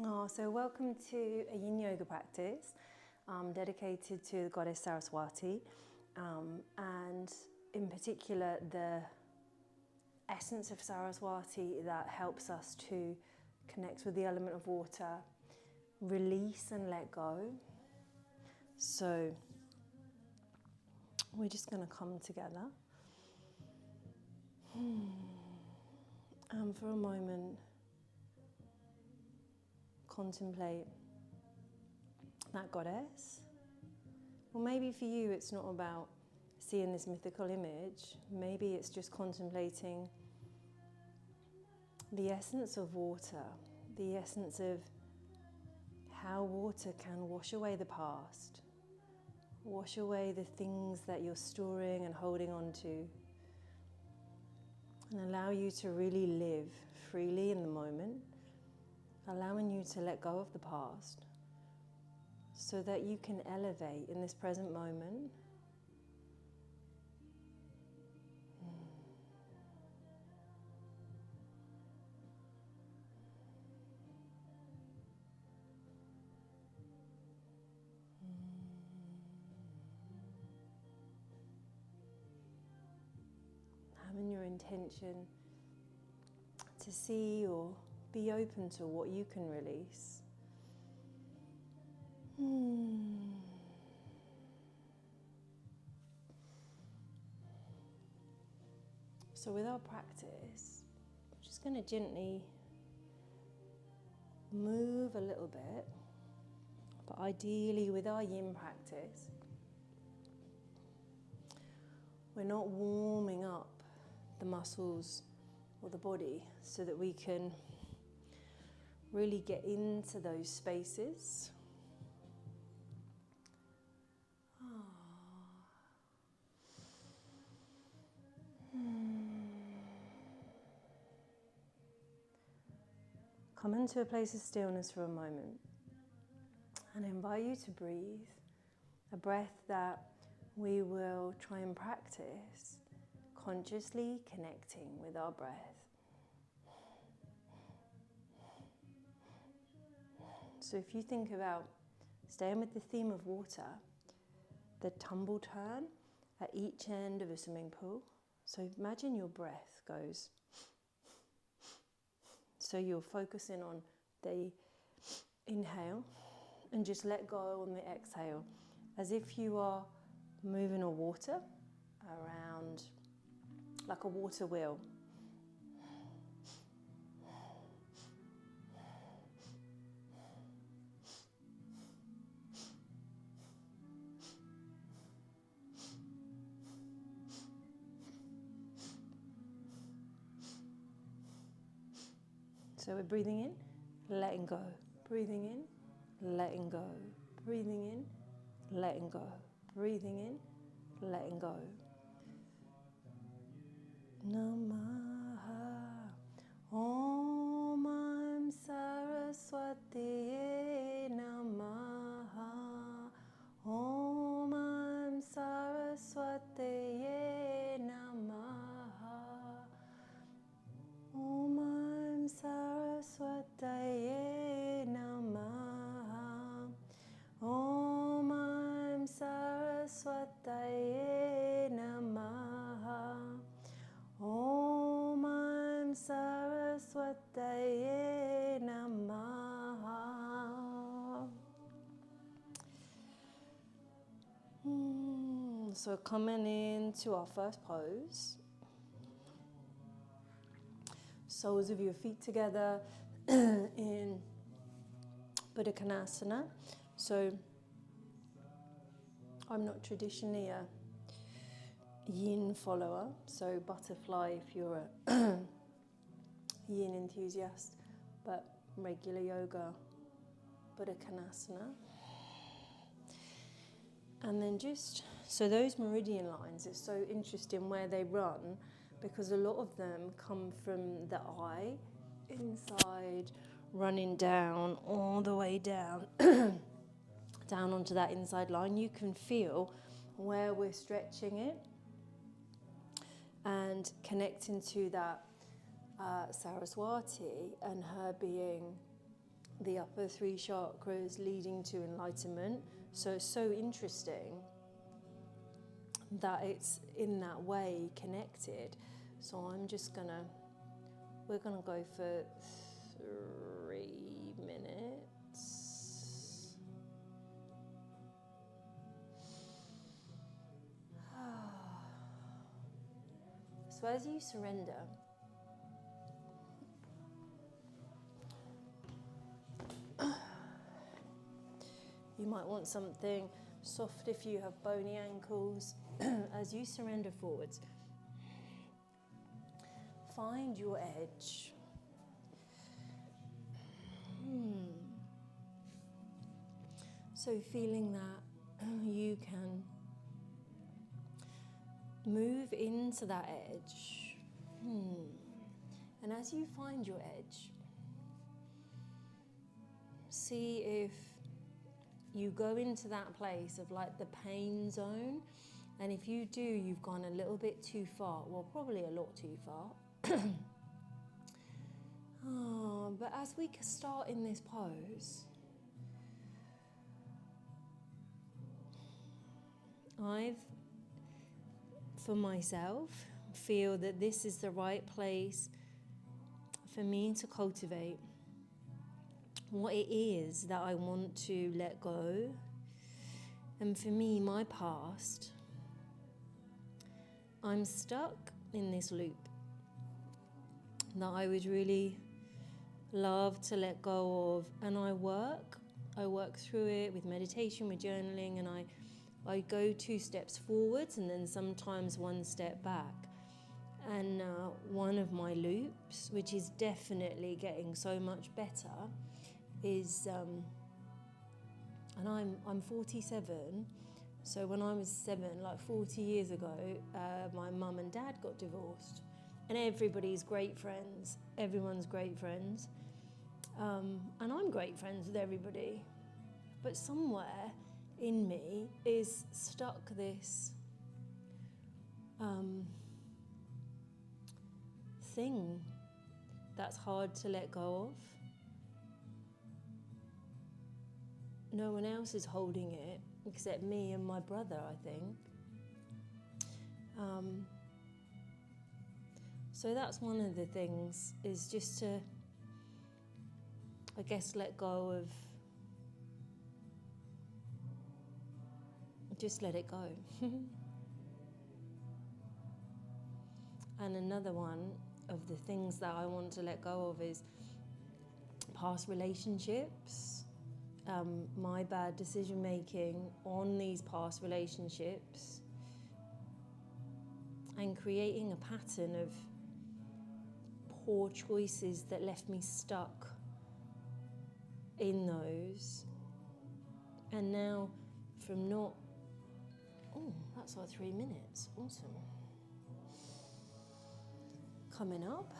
Oh, so welcome to a Yin Yoga practice dedicated to the goddess Saraswati, and in particular the essence of Saraswati that helps us to connect with the element of water, release and let go. So we're just going to come together and for a moment contemplate that goddess. Or maybe for you it's not about seeing this mythical image, maybe it's just contemplating the essence of water, the essence of how water can wash away the past, wash away the things that you're storing and holding on to, and allow you to really live freely in the moment, allowing you to let go of the past so that you can elevate in this present moment. Having your intention to see or be open to what you can release. So with our practice, I'm just going to gently move a little bit, but ideally with our Yin practice, we're not warming up the muscles or the body so that we can really get into those spaces. Come into a place of stillness for a moment and I invite you to breathe a breath that we will try and practice consciously connecting with our breath. So if you think about staying with the theme of water, the tumble turn at each end of a swimming pool. So imagine your breath goes. So you're focusing on the inhale and just let go on the exhale, as if you are moving a water around like a water wheel. So we're breathing in, letting go, breathing in, letting go, breathing in, letting go, breathing in, letting go. Namaha Om I'm Saraswati Namaha Om I'm Saraswati Namaha Om I'm Saraswati Namaha Om I'm Saraswati Namaha Om I'm Saraswati Namaha. So coming into our first pose. Soles of your feet together in Buddha Konasana. So I'm not traditionally a Yin follower, so butterfly if you're a Yin enthusiast, but regular yoga, Buddha Konasana. And then so those meridian lines, it's so interesting where they run, because a lot of them come from the eye, inside, running down, all the way down, down onto that inside line. You can feel where we're stretching it and connecting to that Saraswati and her being the upper 3 chakras leading to enlightenment. So it's so interesting that it's in that way connected. So we're gonna go for 3 minutes. So as you surrender, you might want something soft if you have bony ankles. As you surrender forwards, find your edge. So feeling that you can move into that edge. And as you find your edge, see if you go into that place of like the pain zone. And if you do, you've gone a little bit too far. Well, probably a lot too far. But as we start in this pose, for myself, feel that this is the right place for me to cultivate what it is that I want to let go. And for me, my past, I'm stuck in this loop that I would really love to let go of. And I work through it with meditation, with journaling, and I go 2 steps forwards and then sometimes 1 step back. And one of my loops, which is definitely getting so much better, is, and I'm 47, so when I was 7, like 40 years ago, my mum and dad got divorced. And everybody's great friends, everyone's great friends. And I'm great friends with everybody. But somewhere in me is stuck this thing that's hard to let go of. No one else is holding it except me and my brother, I think. So that's one of the things, is just to, I guess, let go of, just let it go. And another one of the things that I want to let go of is past relationships, my bad decision making on these past relationships, and creating a pattern of poor choices that left me stuck in those. And now from not, that's our 3 minutes, awesome. Coming up.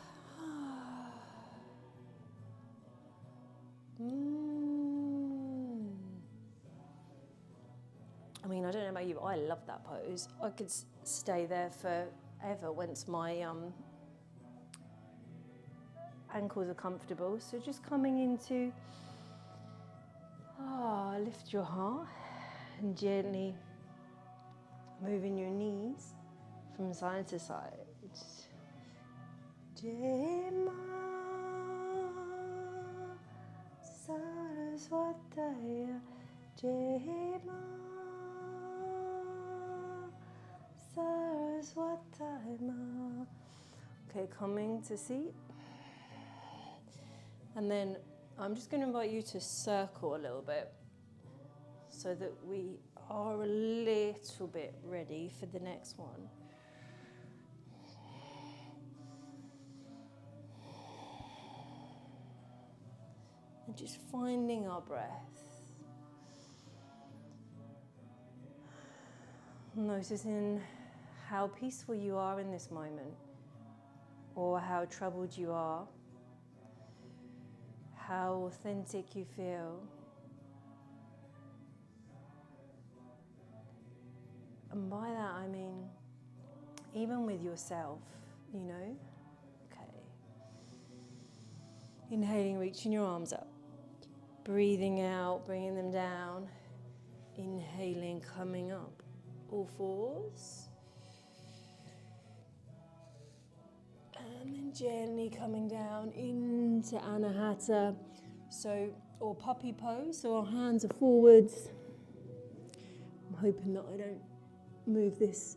I mean, I don't know about you, but I love that pose. I could stay there forever once my ankles are comfortable. So just coming into, lift your heart and gently moving your knees from side to side. Jai Ma Saraswati, Jai Ma Saraswati Ma. Okay, coming to seat. And then I'm just going to invite you to circle a little bit so that we are a little bit ready for the next one. And just finding our breath. Noticing how peaceful you are in this moment, or how troubled you are, how authentic you feel. And by that I mean, even with yourself, you know? Okay. Inhaling, reaching your arms up. Breathing out, bringing them down. Inhaling, coming up. All fours. And then gently coming down into Anahata. So, or puppy pose. So our hands are forwards. I'm hoping that I don't move this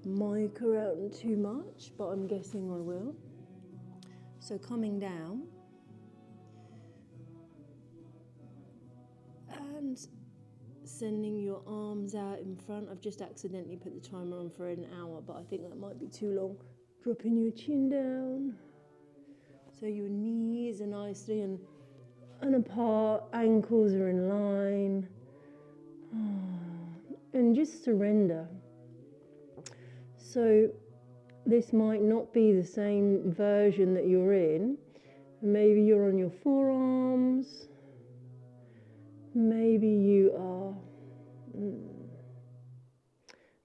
mic around too much, but I'm guessing I will. So coming down. And sending your arms out in front. I've just accidentally put the timer on for an hour, but I think that might be too long. Dropping your chin down. So your knees are nicely and apart, ankles are in line. And just surrender. So this might not be the same version that you're in. Maybe you're on your forearms. Maybe you are,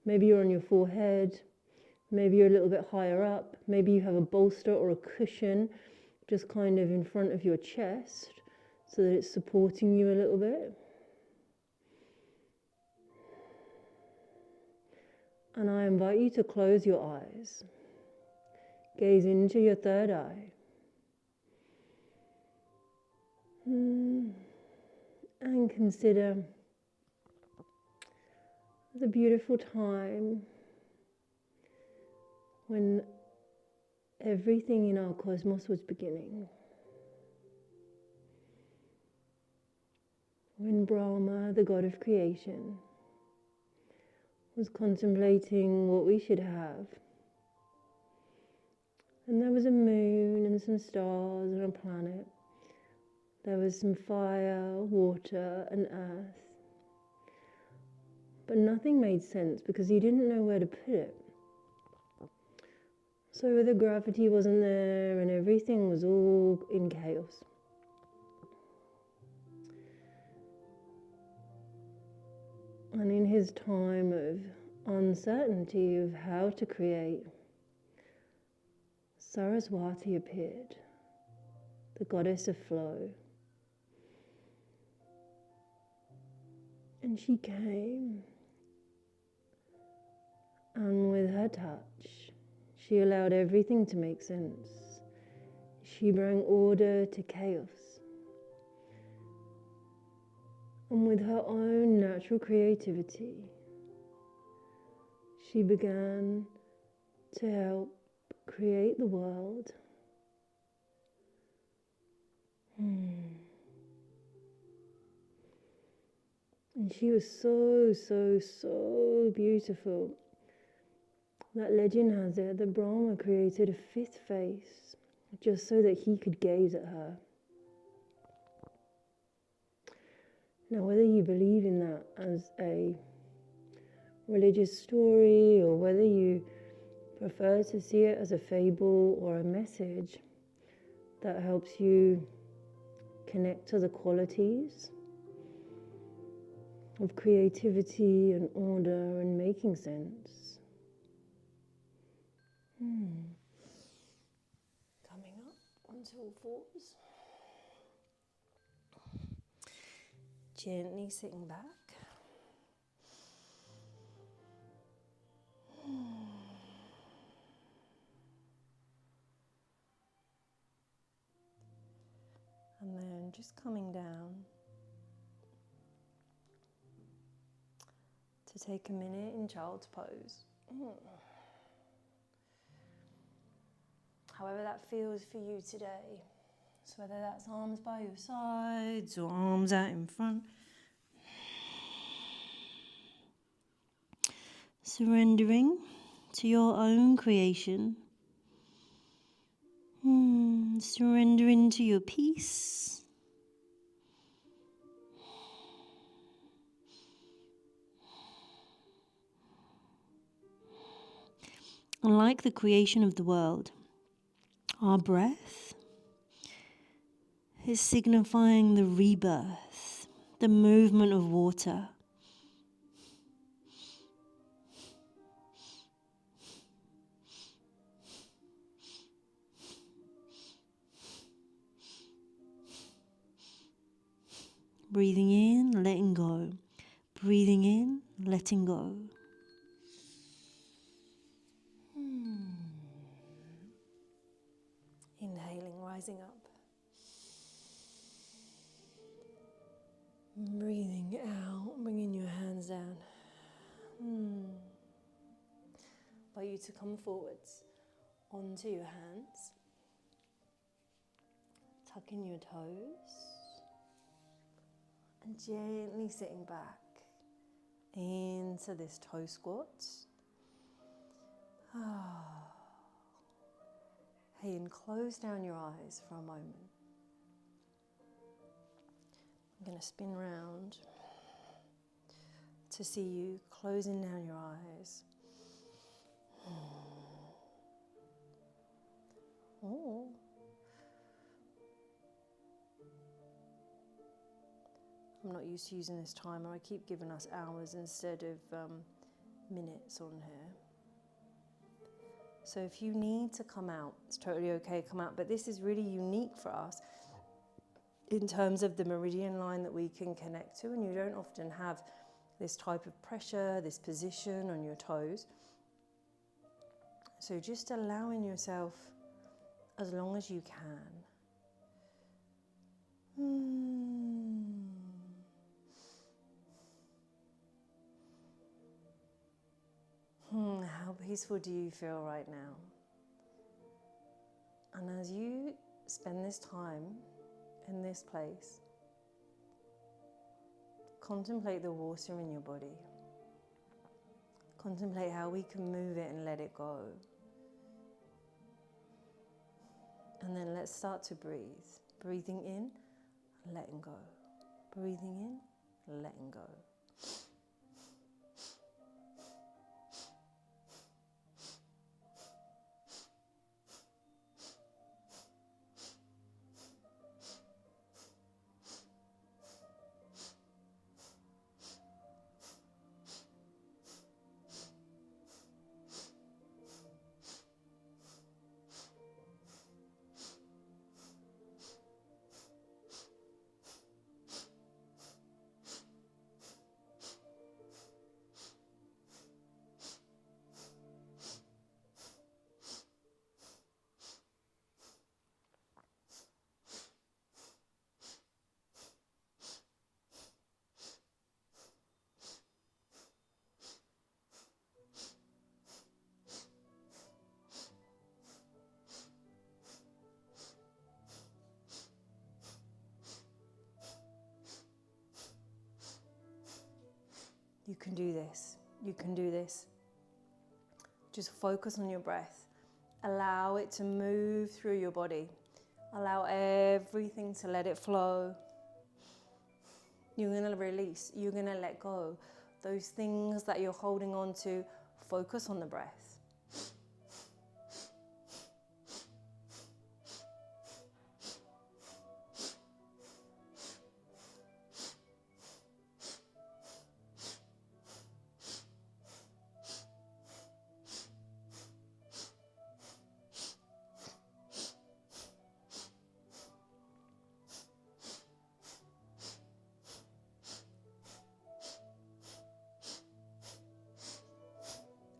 maybe you're on your forehead. Maybe you're a little bit higher up. Maybe you have a bolster or a cushion just kind of in front of your chest so that it's supporting you a little bit. And I invite you to close your eyes. Gaze into your third eye. And consider the beautiful time when everything in our cosmos was beginning. When Brahma, the god of creation, was contemplating what we should have. And there was a moon and some stars and a planet. There was some fire, water and earth. But nothing made sense because he didn't know where to put it. So the gravity wasn't there and everything was all in chaos. And in his time of uncertainty of how to create, Saraswati appeared, the goddess of flow. And she came, and with her touch, she allowed everything to make sense. She brought order to chaos. And with her own natural creativity, she began to help create the world. And she was so beautiful. That legend has it that Brahma created a fifth face just so that he could gaze at her. Now, whether you believe in that as a religious story or whether you prefer to see it as a fable or a message that helps you connect to the qualities of creativity and order and making sense. Coming up onto all fours. Gently sitting back. And then just coming down to take a minute in child's pose. However that feels for you today. So whether that's arms by your sides or arms out in front. Surrendering to your own creation. Surrendering to your peace. And like the creation of the world, our breath is signifying the rebirth, the movement of water. Breathing in, letting go. Breathing in, letting go. Inhaling, rising up. Breathing out, bringing your hands down. Invite you to come forwards onto your hands. Tuck in your toes. And gently sitting back into this toe squat. Hey, and close down your eyes for a moment. I'm going to spin round to see you closing down your eyes. Oh. I'm not used to using this timer. I keep giving us hours instead of minutes on here. So if you need to come out, it's totally okay, come out. But this is really unique for us in terms of the meridian line that we can connect to. And you don't often have this type of pressure, this position on your toes. So just allowing yourself as long as you can. How peaceful do you feel right now? And as you spend this time in this place, contemplate the water in your body. Contemplate how we can move it and let it go. And then let's start to breathe. Breathing in, letting go. Breathing in, letting go. You can do this. You can do this. Just focus on your breath. Allow it to move through your body. Allow everything to let it flow. You're going to release. You're going to let go. Those things that you're holding on to, focus on the breath.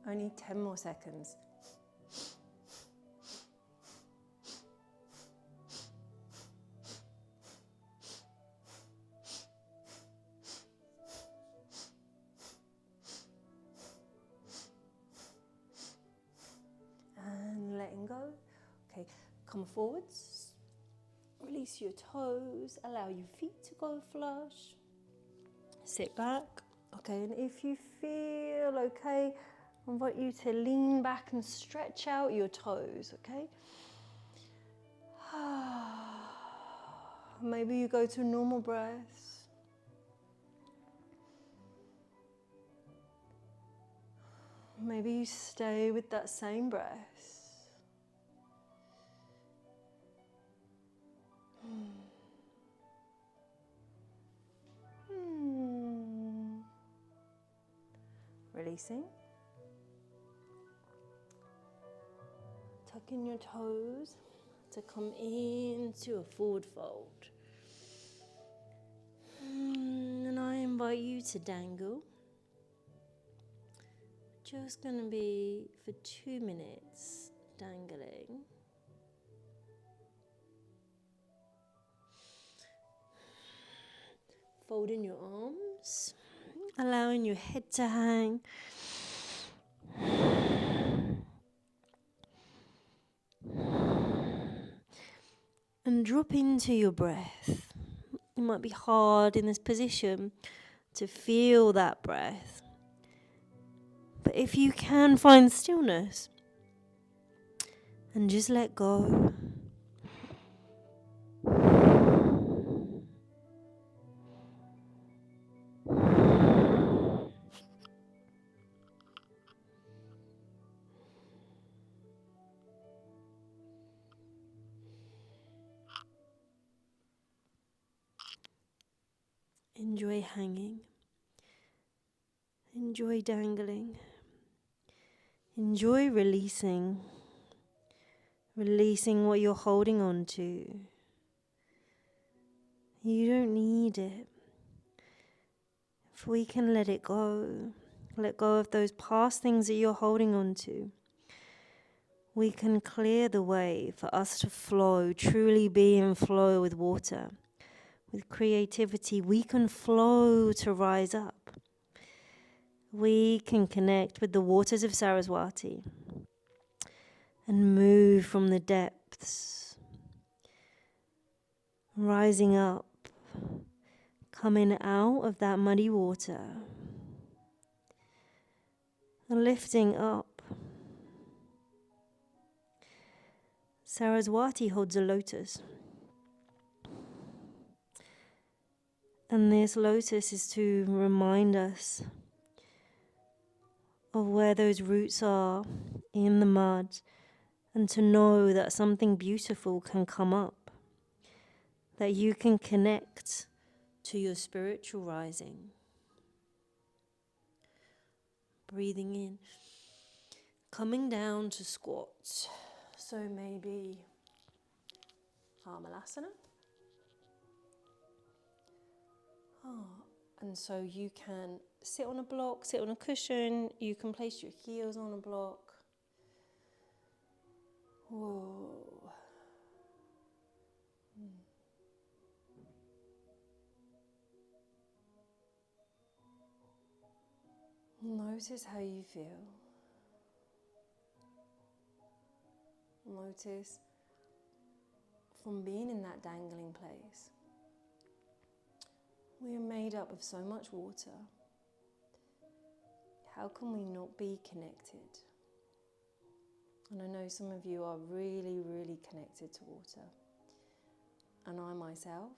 Only 10 more seconds. And letting go. Okay, come forwards. Release your toes. Allow your feet to go flush. Sit back. Okay, and if you feel okay, I invite you to lean back and stretch out your toes, okay? Maybe you go to normal breaths. Maybe you stay with that same breath. Releasing. Tuck in your toes to come into a forward fold. And I invite you to dangle. Just going to be for 2 minutes dangling. Folding your arms, allowing your head to hang. And drop into your breath. It might be hard in this position to feel that breath. But if you can find stillness and just let go. Enjoy hanging. Enjoy dangling. Enjoy releasing. Releasing what you're holding on to. You don't need it. If we can let it go of those past things that you're holding on to, we can clear the way for us to flow, truly be in flow with water. With creativity, we can flow to rise up. We can connect with the waters of Saraswati and move from the depths, rising up, coming out of that muddy water, lifting up. Saraswati holds a lotus. And this lotus is to remind us of where those roots are in the mud, and to know that something beautiful can come up, that you can connect to your spiritual rising. Breathing in, coming down to squats. So maybe Harmalasana. And so you can sit on a block, sit on a cushion, you can place your heels on a block. Whoa. Notice how you feel. Notice from being in that dangling place. We are made up of so much water. How can we not be connected? And I know some of you are really, really connected to water. And I myself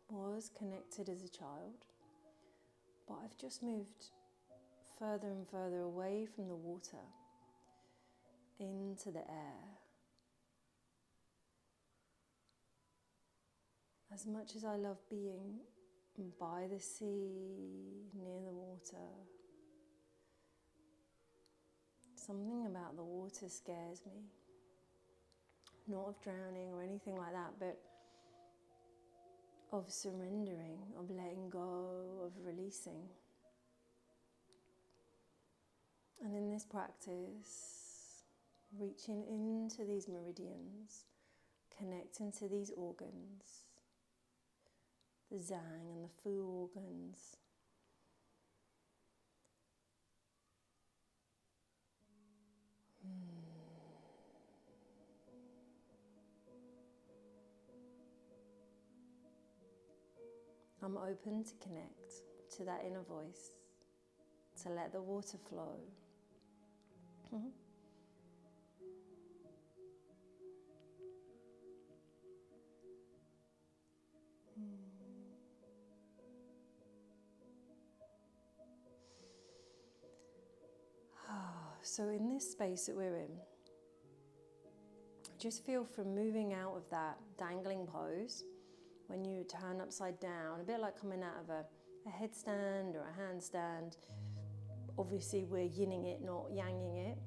was connected as a child, but I've just moved further and further away from the water into the air. As much as I love being by the sea, near the water, something about the water scares me. Not of drowning or anything like that, but of surrendering, of letting go, of releasing. And in this practice, reaching into these meridians, connecting to these organs, the Zhang and the Fu organs. I'm open to connect to that inner voice, to let the water flow. So in this space that we're in, just feel from moving out of that dangling pose, when you turn upside down, a bit like coming out of a headstand or a handstand. Obviously we're yinning it, not yanging it.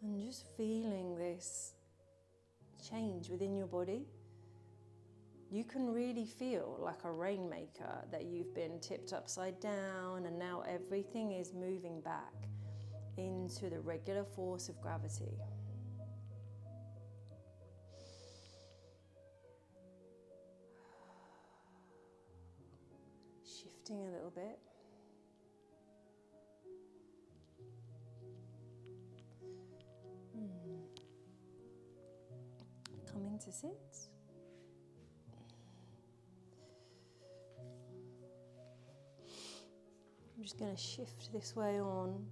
And just feeling this change within your body. You can really feel like a rainmaker, that you've been tipped upside down and now everything is moving back into the regular force of gravity. Shifting a little bit. Coming to sit. I'm just going to shift this way on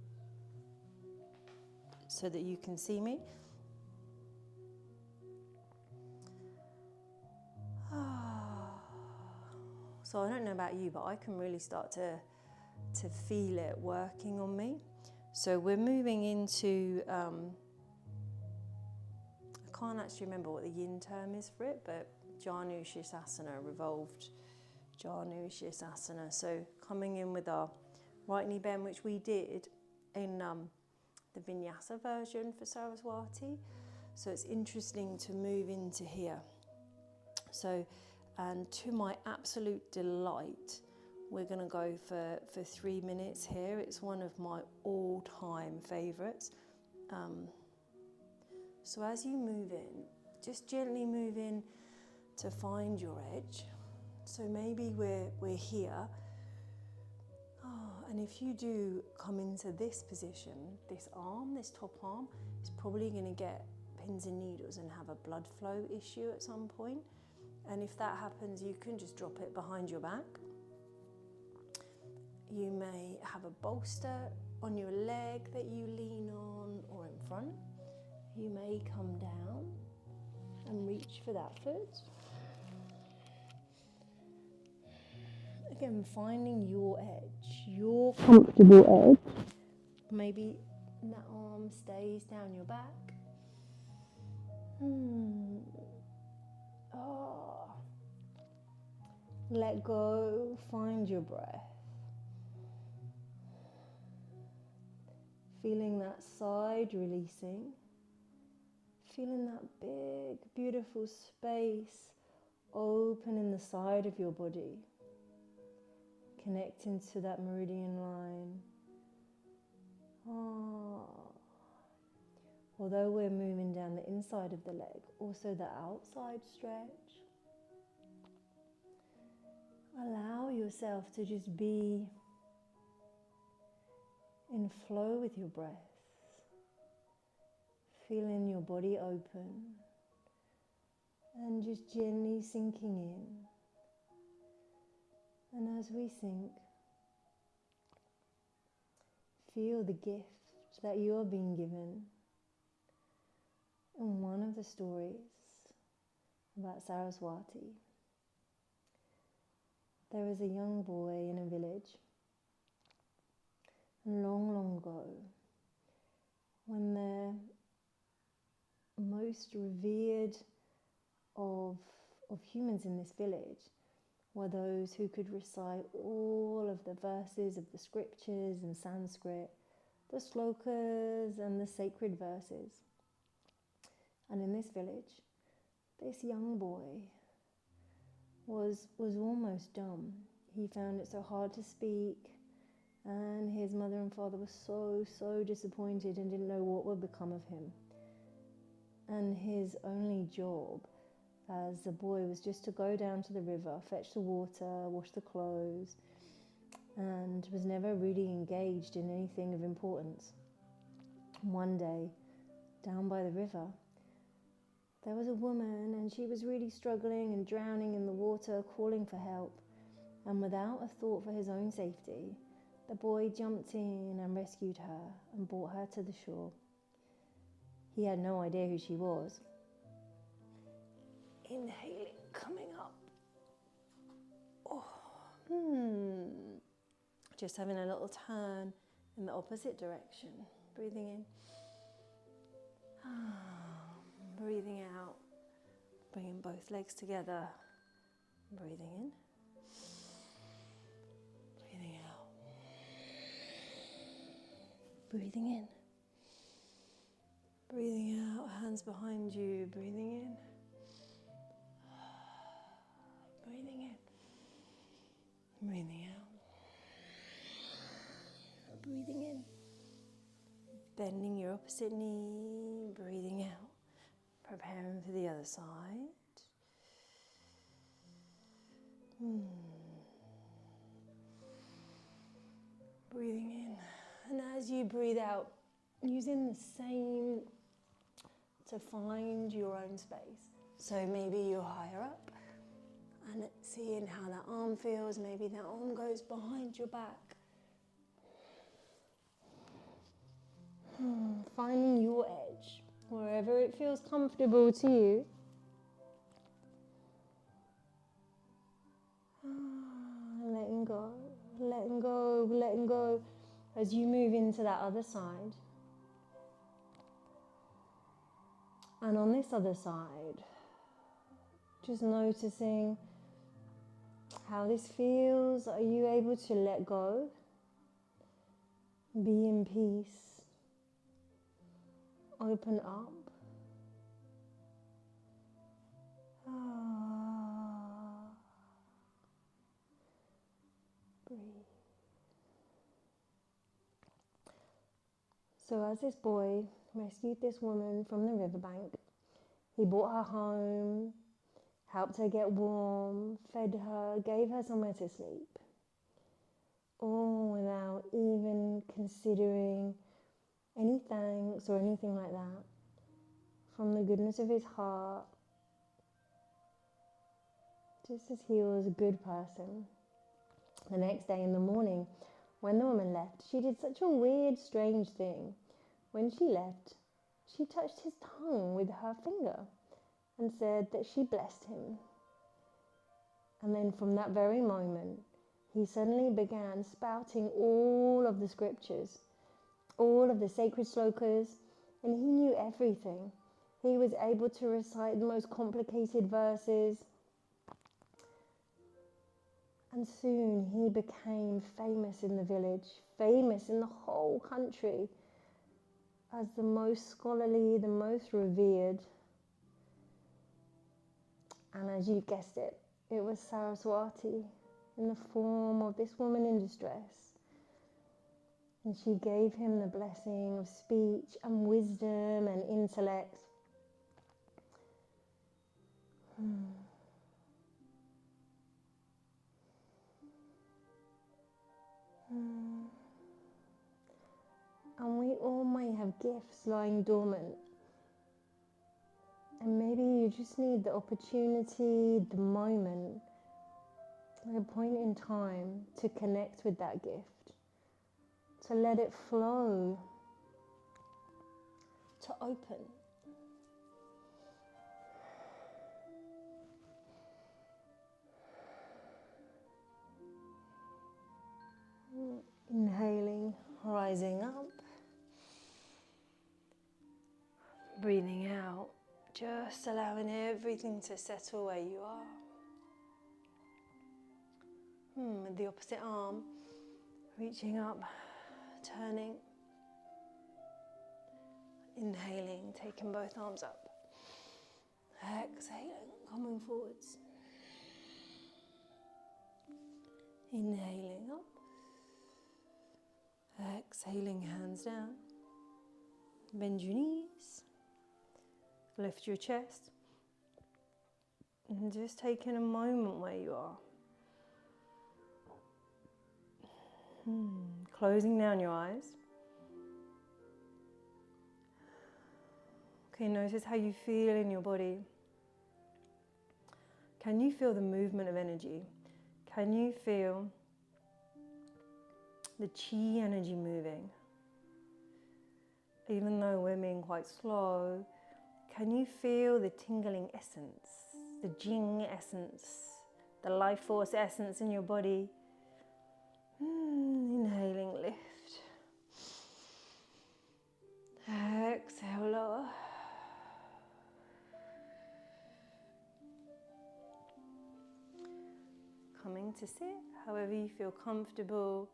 so that you can see me. So I don't know about you, but I can really start to feel it working on me. So we're moving into, I can't actually remember what the yin term is for it, but Janu Shirshasana, revolved Janu Shirshasana. So coming in with our right knee bend, which we did in the vinyasa version for Saraswati. So it's interesting to move into here. So, and to my absolute delight, we're going to go for 3 minutes here. It's one of my all-time favorites. So as you move in, just gently move in to find your edge. So maybe we're here. And if you do come into this position, this arm, this top arm, is probably going to get pins and needles and have a blood flow issue at some point. And if that happens, you can just drop it behind your back. You may have a bolster on your leg that you lean on or in front. You may come down and reach for that foot. Again, finding your edge, your comfortable edge. Maybe that arm stays down your back. Let go, find your breath. Feeling that side releasing. Feeling that big, beautiful space open in the side of your body. Connecting to that meridian line. Although we're moving down the inside of the leg, also the outside stretch. Allow yourself to just be in flow with your breath. Feeling your body open and just gently sinking in. And as we sink, feel the gift that you are being given. In one of the stories about Saraswati, there was a young boy in a village long, long ago, when the most revered of humans in this village were those who could recite all of the verses of the scriptures in Sanskrit, the slokas and the sacred verses. And in this village, this young boy was almost dumb. He found it so hard to speak, and his mother and father were so disappointed and didn't know what would become of him. And his only job as a boy was just to go down to the river, fetch the water, wash the clothes, and was never really engaged in anything of importance. One day, down by the river, there was a woman, and she was really struggling and drowning in the water, calling for help. And without a thought for his own safety, the boy jumped in and rescued her and brought her to the shore. He had no idea who she was. Inhaling, coming up. Just having a little turn in the opposite direction. Breathing in. Breathing out. Bringing both legs together. Breathing in. Breathing out. Breathing in. Breathing out, hands behind you, breathing in. Breathing in. Breathing out. Breathing in. Bending your opposite knee, breathing out. Preparing for the other side. Breathing in. And as you breathe out, using the same to find your own space. So maybe you're higher up and seeing how that arm feels. Maybe that arm goes behind your back. Finding your edge, wherever it feels comfortable to you. Letting go, letting go, letting go as you move into that other side. And on this other side, just noticing how this feels. Are you able to let go? Be in peace. Open up. Breathe. So as this boy rescued this woman from the riverbank, he brought her home, helped her get warm, fed her, gave her somewhere to sleep, all without even considering any thanks or anything like that. From the goodness of his heart, just as he was a good person. The next day in the morning, when the woman left, she did such a weird, strange thing. When she left, she touched his tongue with her finger and said that she blessed him. And then from that very moment, he suddenly began spouting all of the scriptures, all of the sacred slokas, and he knew everything. He was able to recite the most complicated verses. And soon he became famous in the village, famous in the whole country as the most scholarly, the most revered. And as you guessed it, it was Saraswati in the form of this woman in distress. And she gave him the blessing of speech and wisdom and intellect. And we all may have gifts lying dormant. And maybe you just need the opportunity, the moment, a point in time to connect with that gift, to let it flow, to open. Inhaling, rising up. Breathing out, just allowing everything to settle where you are. With the opposite arm, reaching up, turning. Inhaling, taking both arms up. Exhaling, coming forwards. Inhaling up. Exhaling, hands down. Bend your knees. Lift your chest. And just taking a moment where you are. Closing down your eyes. Okay, notice how you feel in your body. Can you feel the movement of energy? Can you feel the chi energy moving? Even though we're being quite slow, can you feel the tingling essence, the Jing essence, the life force essence in your body? Inhaling, lift. Exhale, lower. Coming to sit, however you feel comfortable,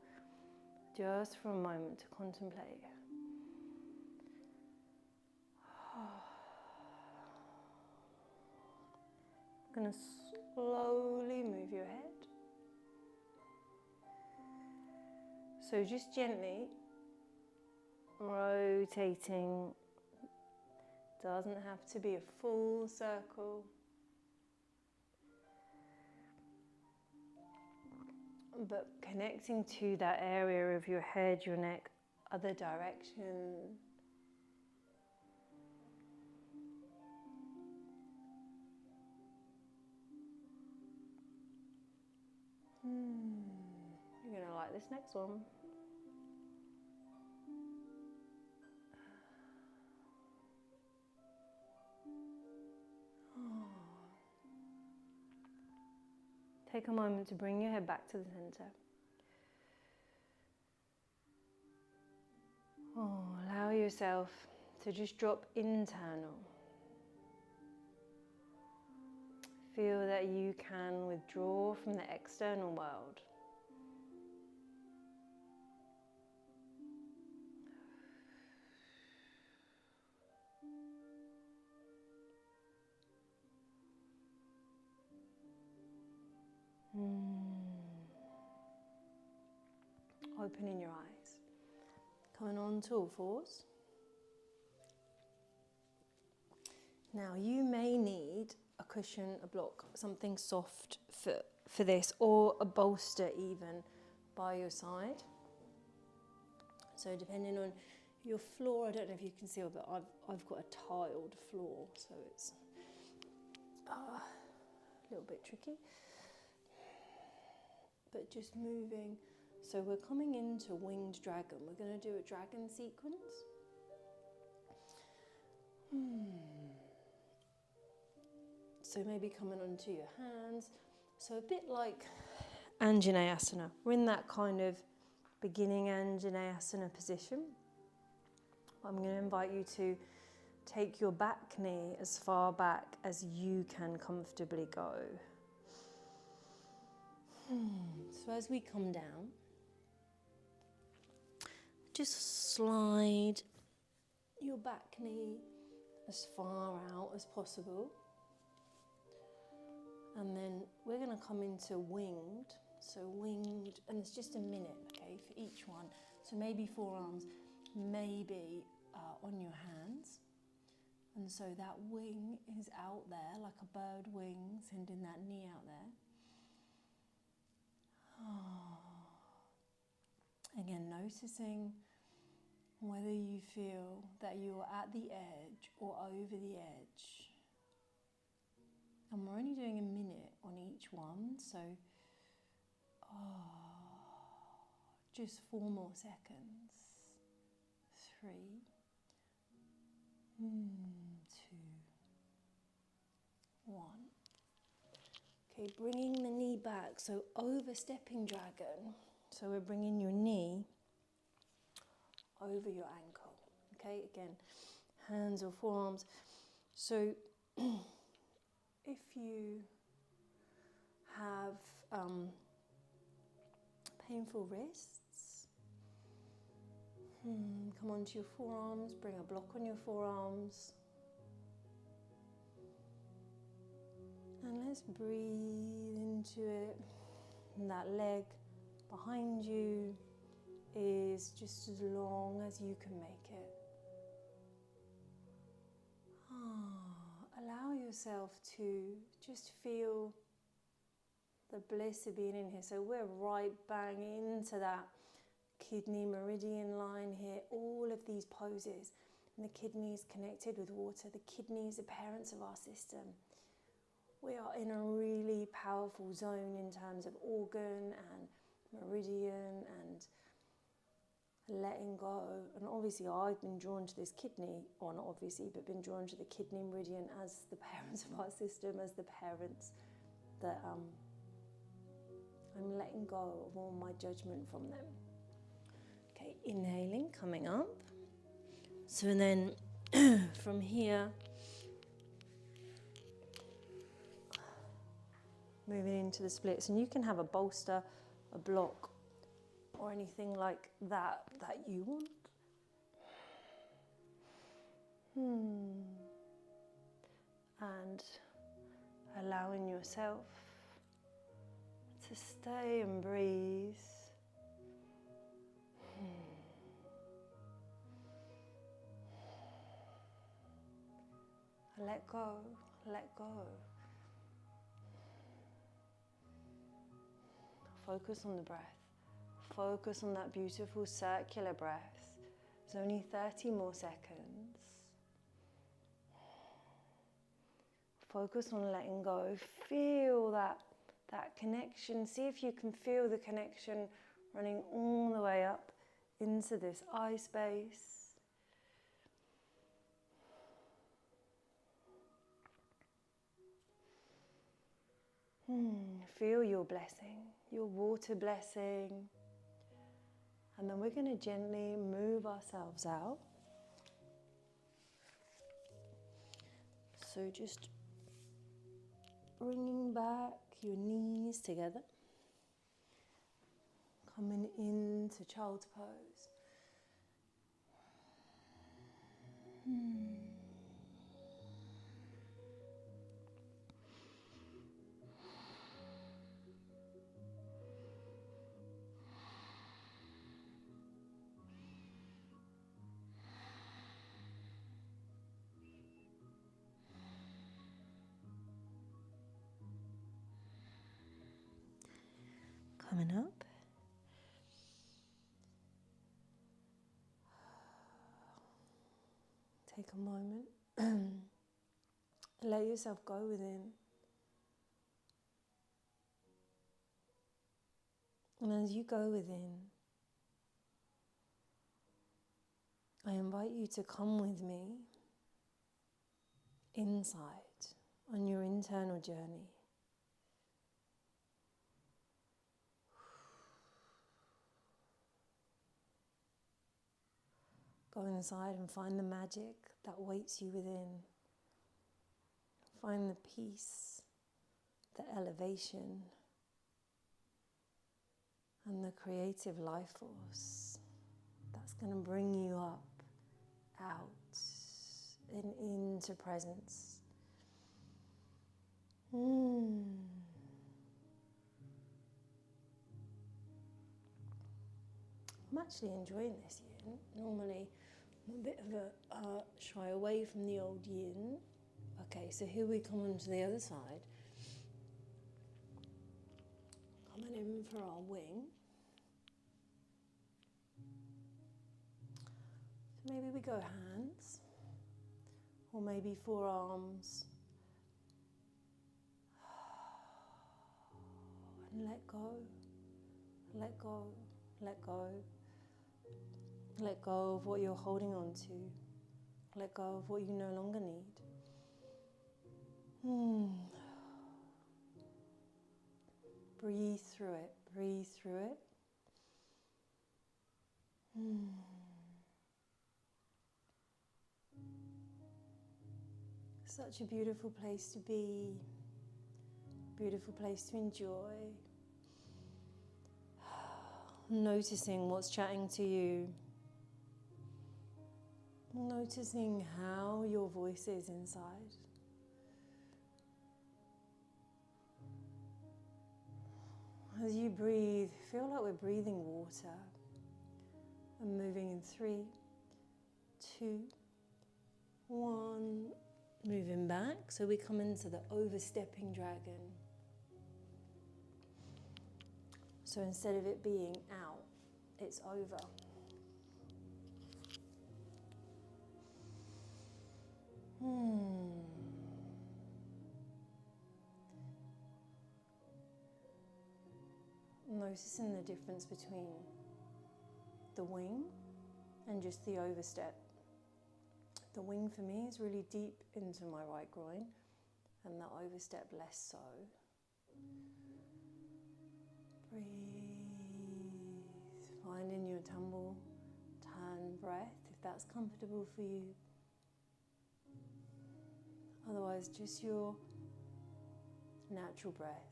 just for a moment to contemplate. going to slowly move your head. So just gently rotating. Doesn't have to be a full circle. But connecting to that area of your head, your neck, other direction. You're going to like this next one. Take a moment to bring your head back to the center. Allow yourself to just drop internal. Feel that you can withdraw from the external world. Opening your eyes. Coming on to all fours. Now you may need a cushion, a block, something soft for this, or a bolster even by your side. So depending on your floor, I don't know if you can see, but I've got a tiled floor, so it's a little bit tricky. But just moving. So we're coming into winged dragon. We're going to do a dragon sequence. So maybe coming onto your hands. So a bit like Anjaneyasana. We're in that kind of beginning Anjaneyasana position. I'm going to invite you to take your back knee as far back as you can comfortably go. So as we come down, just slide your back knee as far out as possible. And then we're going to come into winged. So winged, and it's just a minute, okay, for each one. So maybe forearms, maybe on your hands. And so that wing is out there, like a bird wing, sending that knee out there. Again, noticing whether you feel that you're at the edge or over the edge. And we're only doing a minute on each one, so just 4 more seconds. 3, 2, 1. Okay, bringing the knee back, so overstepping dragon. So we're bringing your knee over your ankle. Okay, again, hands or forearms. So if you have painful wrists, come onto your forearms, bring a block on your forearms. And let's breathe into it. And that leg behind you is just as long as you can make it. Allow yourself to just feel the bliss of being in here. So we're right bang into that kidney meridian line here. All of these poses. And the kidneys connected with water. The kidneys are parents of our system. We are in a really powerful zone in terms of organ and meridian and letting go. And obviously I've been drawn to this kidney, or not obviously, but been drawn to the kidney meridian as the parents of our system, as the parents that I'm letting go of all my judgment from them. Okay, inhaling, coming up. So then from here, moving into the splits, and you can have a bolster, a block, or anything like that you want. And allowing yourself to stay and breathe. Let go, let go. Focus on the breath. Focus on that beautiful circular breath. There's only 30 more seconds. Focus on letting go. Feel that connection. See if you can feel the connection running all the way up into this eye space. Feel your blessing, your water blessing. And then we're going to gently move ourselves out. So just bringing back your knees together. Coming into child's pose. Coming up. Take a moment. Let yourself go within. And as you go within, I invite you to come with me inside on your internal journey. Go inside and find the magic that waits you within. Find the peace, the elevation, and the creative life force that's going to bring you up, out, and into presence. I'm actually enjoying this yin. Normally, I'm a bit of a shy away from the old yin. Okay, so here we come onto the other side. Coming in for our wing. So maybe we go hands, or maybe forearms. And let go, let go, let go. Let go of what you're holding on to. Let go of what you no longer need. Breathe through it, breathe through it. Such a beautiful place to be, beautiful place to enjoy. Noticing what's chatting to you. Noticing how your voice is inside. As you breathe, feel like we're breathing water and moving in 3, 2, 1. Moving back, so we come into the overstepping dragon. So instead of it being out, it's over. Noticing the difference between the wing and just the overstep. The wing for me is really deep into my right groin, and the overstep less so. Breathe, finding your tumble, turn breath if that's comfortable for you. Otherwise, just your natural breath,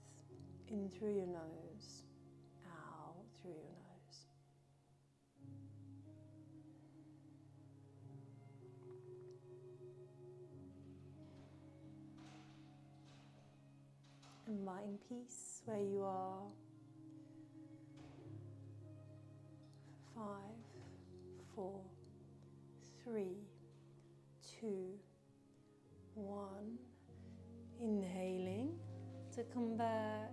in through your nose, out through your nose. inviting peace where you are. 5, 4, 3, 2, 1. Inhaling to come back.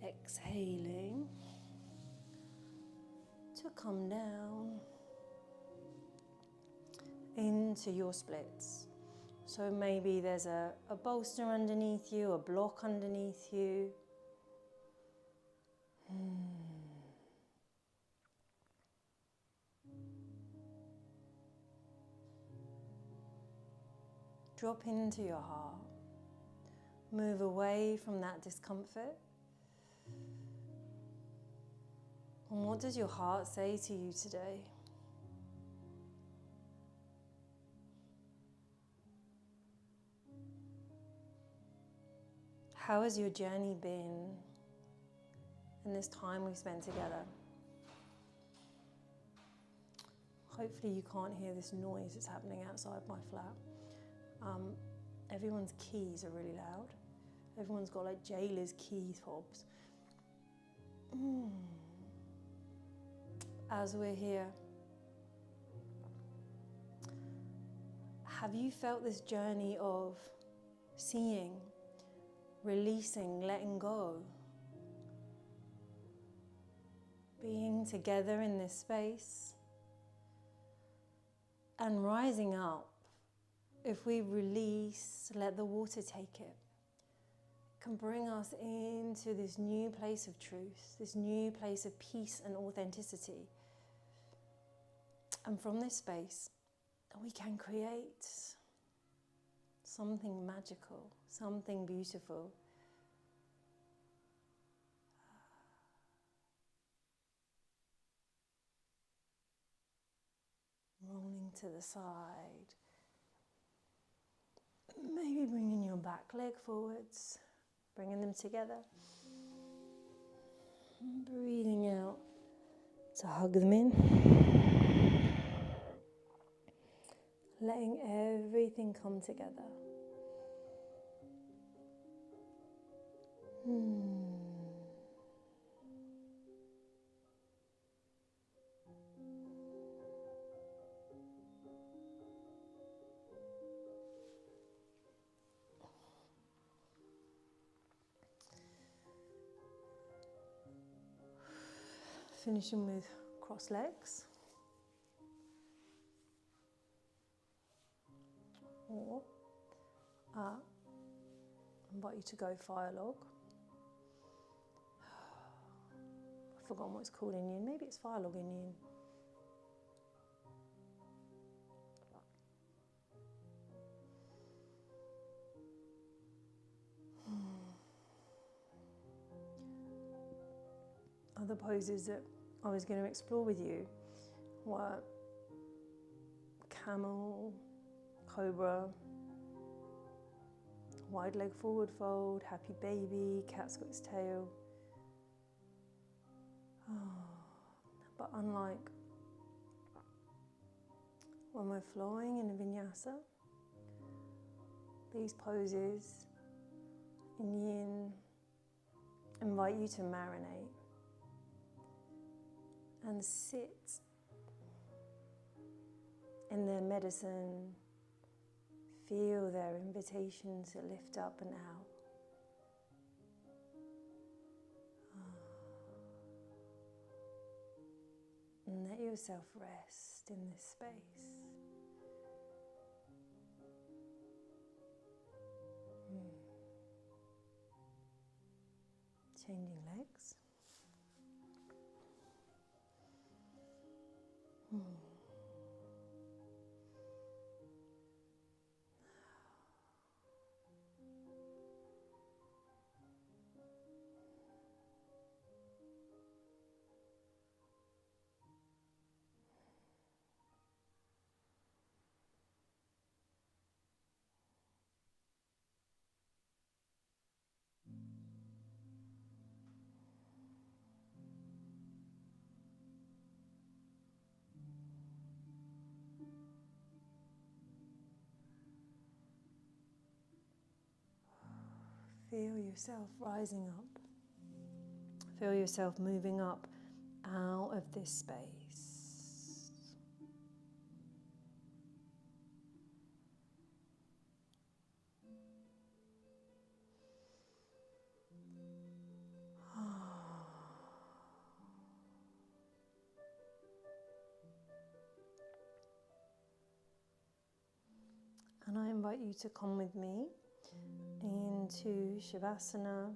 Exhaling to come down into your splits. So maybe there's a bolster underneath you, a block underneath you. Drop into your heart. Move away from that discomfort. And what does your heart say to you today? How has your journey been in this time we've spent together? Hopefully you can't hear this noise that's happening outside my flat. Everyone's keys are really loud. Everyone's got like jailer's key fobs. As we're here, have you felt this journey of seeing, releasing, letting go? Being together in this space and rising up. If we release, let the water take it, can bring us into this new place of truth, this new place of peace and authenticity. And from this space, we can create something magical, something beautiful. Rolling to the side. Maybe bringing your back leg forwards, bringing them together. Breathing out to hug them in. Letting everything come together. Finishing with cross legs. Or invite you to go fire log. I've forgotten what it's called in Yin. Maybe it's fire log in Yin. Other poses that I was going to explore with you were camel, cobra, wide leg forward fold, happy baby, cat's got its tail. But unlike when we're flowing in a vinyasa, these poses in Yin invite you to marinate and sit in their medicine. Feel their invitation to lift up and out. And let yourself rest in this space. Changing legs. Feel yourself rising up. Feel yourself moving up out of this space. And I invite you to come with me into Shavasana,